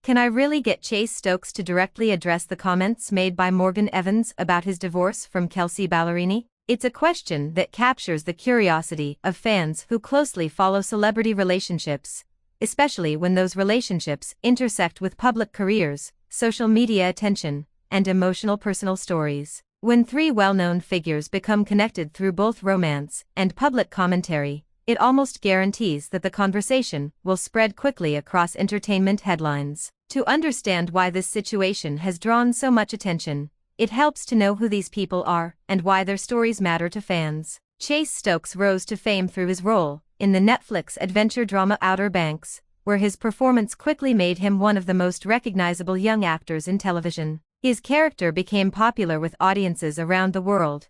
Can I really get Chase Stokes to directly address the comments made by Morgan Evans about his divorce from Kelsea Ballerini? It's a question that captures the curiosity of fans who closely follow celebrity relationships, especially when those relationships intersect with public careers, social media attention, and emotional personal stories. When three well-known figures become connected through both romance and public commentary, it almost guarantees that the conversation will spread quickly across entertainment headlines. To understand why this situation has drawn so much attention, it helps to know who these people are and why their stories matter to fans. Chase Stokes rose to fame through his role in the Netflix adventure drama Outer Banks, where his performance quickly made him one of the most recognizable young actors in television. His character became popular with audiences around the world,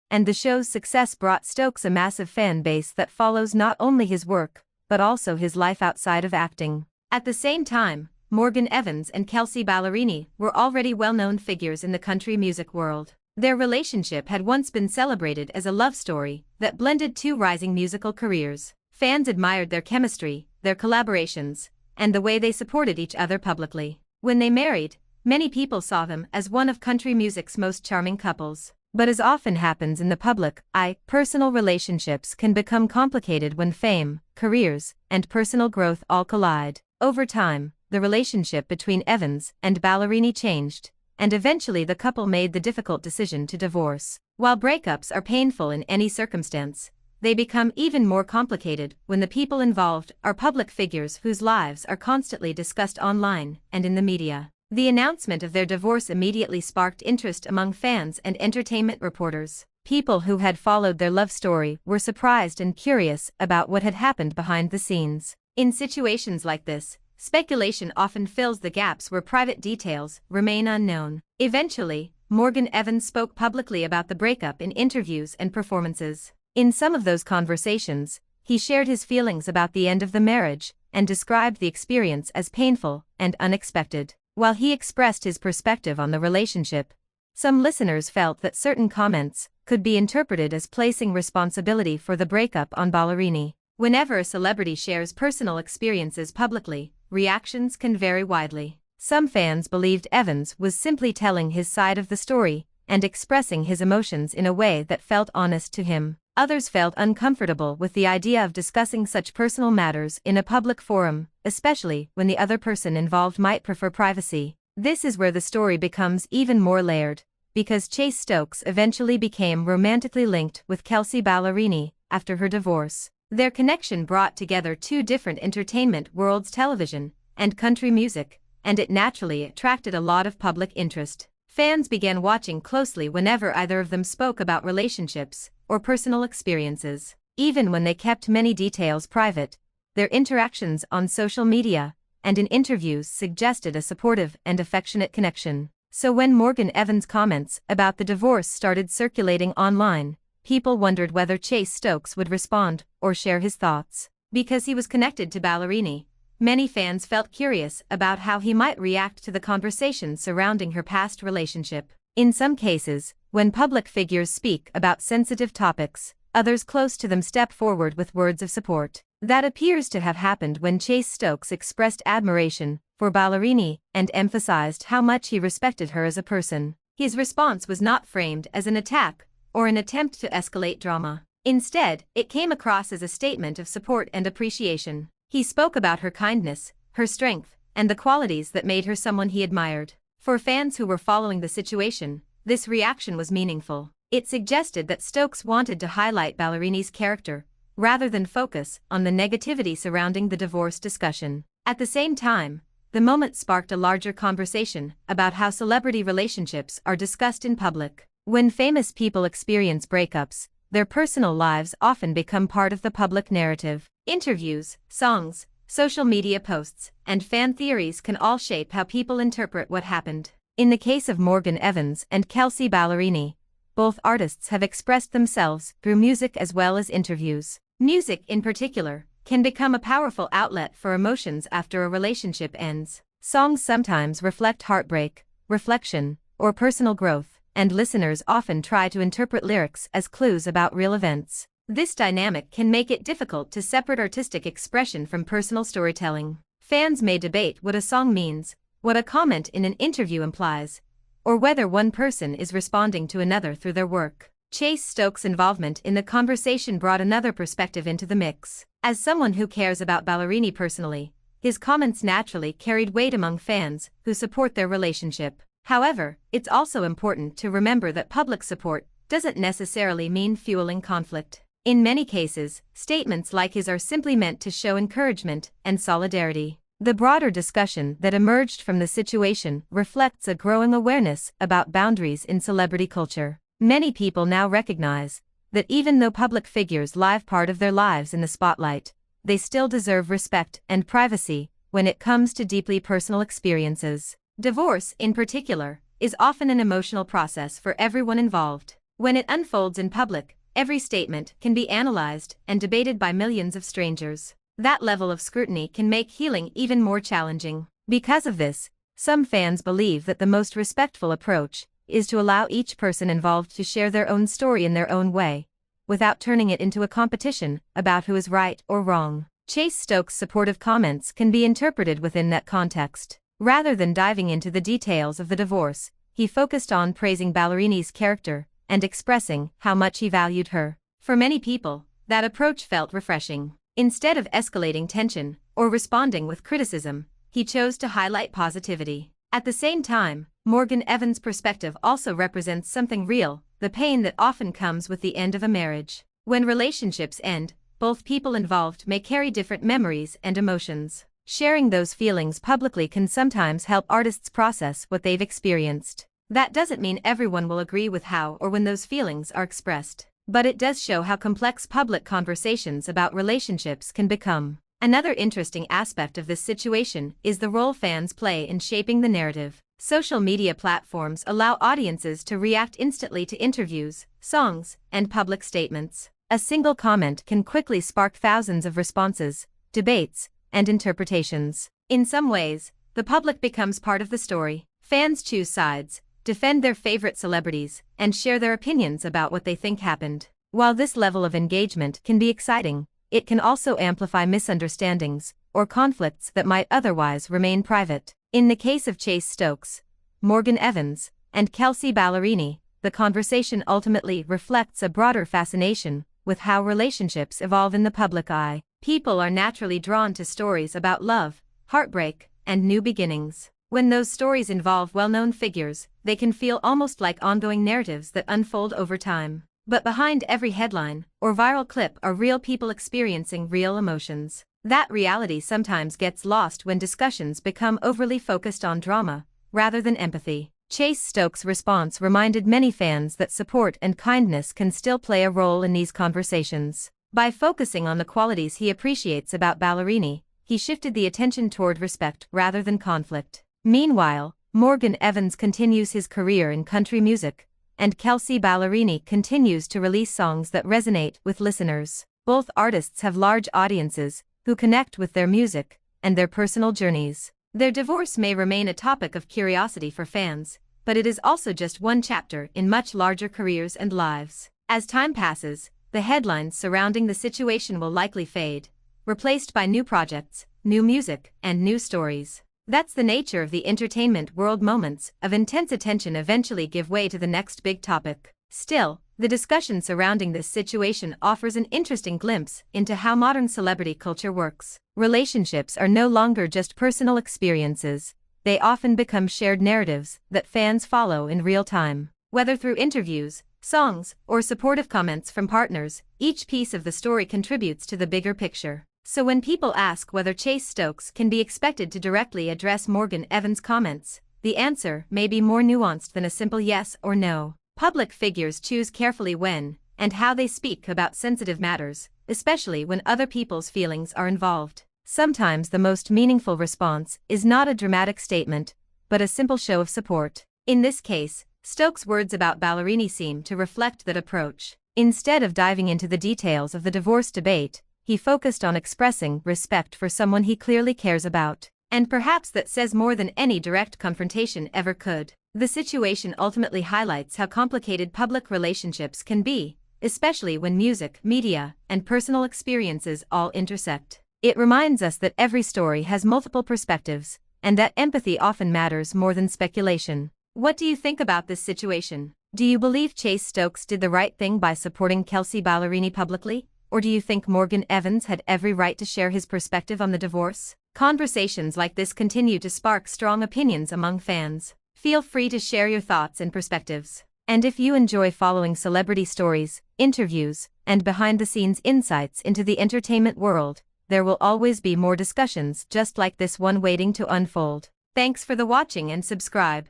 and the show's success brought Stokes a massive fan base that follows not only his work, but also his life outside of acting. At the same time, Morgan Evans and Kelsea Ballerini were already well-known figures in the country music world. Their relationship had once been celebrated as a love story that blended two rising musical careers. Fans admired their chemistry, their collaborations, and the way they supported each other publicly. When they married, many people saw them as one of country music's most charming couples. But as often happens in the public eye, personal relationships can become complicated when fame, careers, and personal growth all collide. Over time, the relationship between Evans and Ballerini changed, and eventually the couple made the difficult decision to divorce. While breakups are painful in any circumstance, they become even more complicated when the people involved are public figures whose lives are constantly discussed online and in the media. The announcement of their divorce immediately sparked interest among fans and entertainment reporters. People who had followed their love story were surprised and curious about what had happened behind the scenes. In situations like this, speculation often fills the gaps where private details remain unknown. Eventually, Morgan Evans spoke publicly about the breakup in interviews and performances. In some of those conversations, he shared his feelings about the end of the marriage and described the experience as painful and unexpected. While he expressed his perspective on the relationship, some listeners felt that certain comments could be interpreted as placing responsibility for the breakup on Ballerini. Whenever a celebrity shares personal experiences publicly, reactions can vary widely. Some fans believed Evans was simply telling his side of the story and expressing his emotions in a way that felt honest to him. Others felt uncomfortable with the idea of discussing such personal matters in a public forum, especially when the other person involved might prefer privacy. This is where the story becomes even more layered, because Chase Stokes eventually became romantically linked with Kelsea Ballerini after her divorce. Their connection brought together two different entertainment worlds, television and country music, and it naturally attracted a lot of public interest. Fans began watching closely whenever either of them spoke about relationships or personal experiences. Even when they kept many details private, their interactions on social media and in interviews suggested a supportive and affectionate connection. So when Morgan Evans' comments about the divorce started circulating online, people wondered whether Chase Stokes would respond or share his thoughts. Because he was connected to Ballerini, many fans felt curious about how he might react to the conversation surrounding her past relationship. In some cases, when public figures speak about sensitive topics, others close to them step forward with words of support. That appears to have happened when Chase Stokes expressed admiration for Ballerini and emphasized how much he respected her as a person. His response was not framed as an attack or an attempt to escalate drama. Instead, it came across as a statement of support and appreciation. He spoke about her kindness, her strength, and the qualities that made her someone he admired. For fans who were following the situation, this reaction was meaningful. It suggested that Stokes wanted to highlight Ballerini's character, rather than focus on the negativity surrounding the divorce discussion. At the same time, the moment sparked a larger conversation about how celebrity relationships are discussed in public. When famous people experience breakups, their personal lives often become part of the public narrative. Interviews, songs, social media posts, and fan theories can all shape how people interpret what happened. In the case of Morgan Evans and Kelsea Ballerini, both artists have expressed themselves through music as well as interviews. Music, in particular, can become a powerful outlet for emotions after a relationship ends. Songs sometimes reflect heartbreak, reflection, or personal growth, and listeners often try to interpret lyrics as clues about real events. This dynamic can make it difficult to separate artistic expression from personal storytelling. Fans may debate what a song means, what a comment in an interview implies, or whether one person is responding to another through their work. Chase Stokes' involvement in the conversation brought another perspective into the mix. As someone who cares about Ballerini personally, his comments naturally carried weight among fans who support their relationship. However, it's also important to remember that public support doesn't necessarily mean fueling conflict. In many cases, statements like his are simply meant to show encouragement and solidarity. The broader discussion that emerged from the situation reflects a growing awareness about boundaries in celebrity culture. Many people now recognize that even though public figures live part of their lives in the spotlight, they still deserve respect and privacy when it comes to deeply personal experiences. Divorce, in particular, is often an emotional process for everyone involved. When it unfolds in public, every statement can be analyzed and debated by millions of strangers. That level of scrutiny can make healing even more challenging. Because of this, some fans believe that the most respectful approach is to allow each person involved to share their own story in their own way, without turning it into a competition about who is right or wrong. Chase Stokes' supportive comments can be interpreted within that context. Rather than diving into the details of the divorce, he focused on praising Ballerini's character and expressing how much he valued her. For many people, that approach felt refreshing. Instead of escalating tension or responding with criticism, he chose to highlight positivity. At the same time, Morgan Evans' perspective also represents something real, the pain that often comes with the end of a marriage. When relationships end, both people involved may carry different memories and emotions. Sharing those feelings publicly can sometimes help artists process what they've experienced. That doesn't mean everyone will agree with how or when those feelings are expressed, but it does show how complex public conversations about relationships can become. Another interesting aspect of this situation is the role fans play in shaping the narrative. Social media platforms allow audiences to react instantly to interviews, songs, and public statements. A single comment can quickly spark thousands of responses, debates, and interpretations. In some ways, the public becomes part of the story. Fans choose sides, defend their favorite celebrities, and share their opinions about what they think happened. While this level of engagement can be exciting, it can also amplify misunderstandings or conflicts that might otherwise remain private. In the case of Chase Stokes, Morgan Evans, and Kelsea Ballerini, the conversation ultimately reflects a broader fascination with how relationships evolve in the public eye. People are naturally drawn to stories about love, heartbreak, and new beginnings. When those stories involve well-known figures, they can feel almost like ongoing narratives that unfold over time. But behind every headline or viral clip are real people experiencing real emotions. That reality sometimes gets lost when discussions become overly focused on drama, rather than empathy. Chase Stokes' response reminded many fans that support and kindness can still play a role in these conversations. By focusing on the qualities he appreciates about Ballerini, he shifted the attention toward respect rather than conflict. Meanwhile, Morgan Evans continues his career in country music, and Kelsea Ballerini continues to release songs that resonate with listeners. Both artists have large audiences who connect with their music and their personal journeys. Their divorce may remain a topic of curiosity for fans, but it is also just one chapter in much larger careers and lives. As time passes, the headlines surrounding the situation will likely fade, replaced by new projects, new music, and new stories. That's the nature of the entertainment world. Moments of intense attention eventually give way to the next big topic. Still, the discussion surrounding this situation offers an interesting glimpse into how modern celebrity culture works. Relationships are no longer just personal experiences, they often become shared narratives that fans follow in real time. Whether through interviews, songs, or supportive comments from partners, each piece of the story contributes to the bigger picture. So when people ask whether Chase Stokes can be expected to directly address Morgan Evans' comments, the answer may be more nuanced than a simple yes or no. Public figures choose carefully when and how they speak about sensitive matters, especially when other people's feelings are involved. Sometimes the most meaningful response is not a dramatic statement, but a simple show of support. In this case, Stokes' words about Ballerini seem to reflect that approach. Instead of diving into the details of the divorce debate, he focused on expressing respect for someone he clearly cares about. And perhaps that says more than any direct confrontation ever could. The situation ultimately highlights how complicated public relationships can be, especially when music, media, and personal experiences all intersect. It reminds us that every story has multiple perspectives, and that empathy often matters more than speculation. What do you think about this situation? Do you believe Chase Stokes did the right thing by supporting Kelsea Ballerini publicly? Or do you think Morgan Evans had every right to share his perspective on the divorce? Conversations like this continue to spark strong opinions among fans. Feel free to share your thoughts and perspectives. And if you enjoy following celebrity stories, interviews, and behind-the-scenes insights into the entertainment world, there will always be more discussions just like this one waiting to unfold. Thanks for the watching and subscribe.